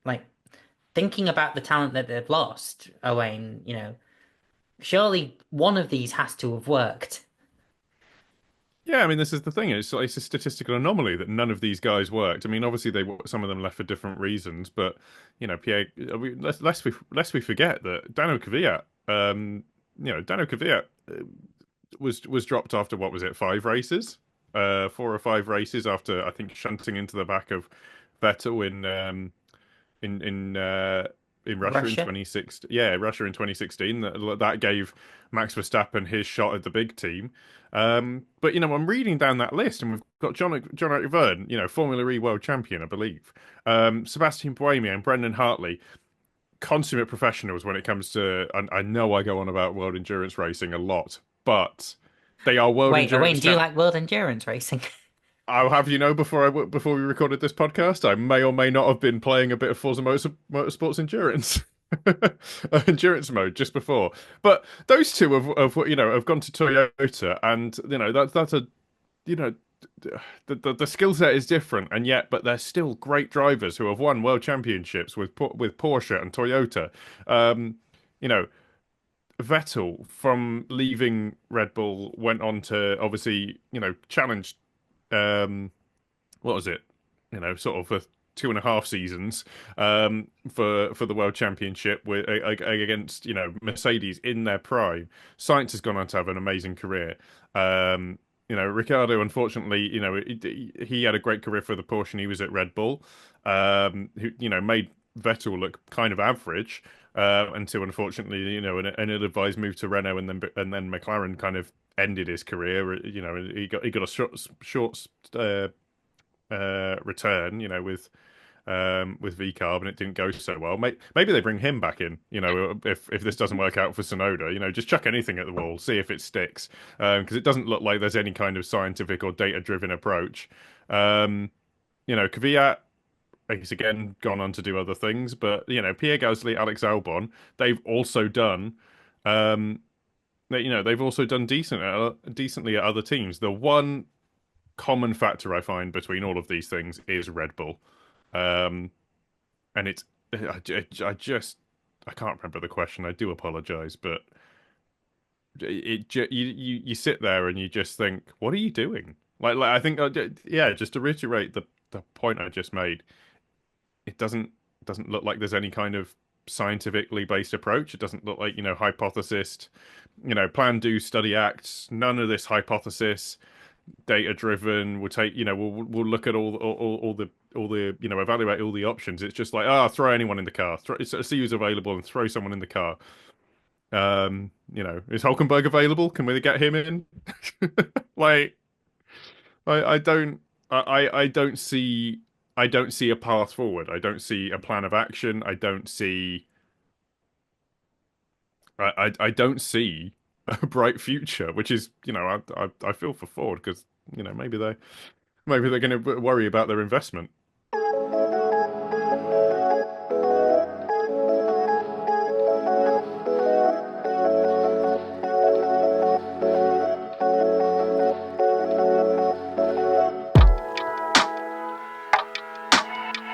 like thinking about the talent that they've lost, Owain, surely one of these has to have worked. Yeah, I mean, this is the thing. It's a statistical anomaly that none of these guys worked. I mean, obviously some of them left for different reasons, but Pierre, lest we forget that Dano Kvyat, Dano Kvyat was dropped after what was it, 5 races, 4 or 5 races after I think shunting into the back of Vettel in in uh, in Russia in Russia? 2016. Yeah, Russia in 2016. That gave Max Verstappen his shot at the big team. But I'm reading down that list, and we've got John O'Verne, Formula E world champion, I believe. Sebastian Buemi and Brendan Hartley, consummate professionals when it comes to. And I know I go on about world endurance racing a lot, but they are world Wait, endurance Owain, do you champ. like world endurance racing? I'll have before we recorded this podcast, I may or may not have been playing a bit of Forza Motorsports Endurance, endurance mode just before. But those two have gone to Toyota, and that's a you know the skill set is different, and yet but they're still great drivers who have won world championships with Porsche and Toyota. Um, you know, Vettel from leaving Red Bull went on to obviously challenge. What was it? Sort of for 2.5 seasons for the world championship against Mercedes in their prime. Sainz has gone on to have an amazing career. Ricardo, unfortunately, he had a great career for the Porsche and he was at Red Bull, who made Vettel look kind of average. Until unfortunately, an ill-advised move to Renault and then McLaren kind of ended his career. He got a short return, with VCarb, and it didn't go so well. Maybe they bring him back in, if this doesn't work out for Sonoda, just chuck anything at the wall, see if it sticks, because it doesn't look like there's any kind of scientific or data-driven approach. Kvyat, he's again gone on to do other things, but Pierre Gasly, Alex Albon, they've also done. They've also done decently at other teams. The one common factor I find between all of these things is Red Bull. Um, and it's I just I can't remember the question. I do apologize, but you sit there and you just think, what are you doing? Like I think yeah, just to reiterate the point I just made, it doesn't look like there's any kind of scientifically based approach. It doesn't look like hypothesis, plan, do, study, act. None of this hypothesis data driven. We'll take, we'll look at all the evaluate all the options. It's just like, throw anyone in the car, see who's available and throw someone in the car. Is Hulkenberg available? Can we get him in? Like, I don't, I don't see a path forward. I don't see a plan of action. I don't see a bright future, which is, I feel for Ford because, maybe they're going to worry about their investment.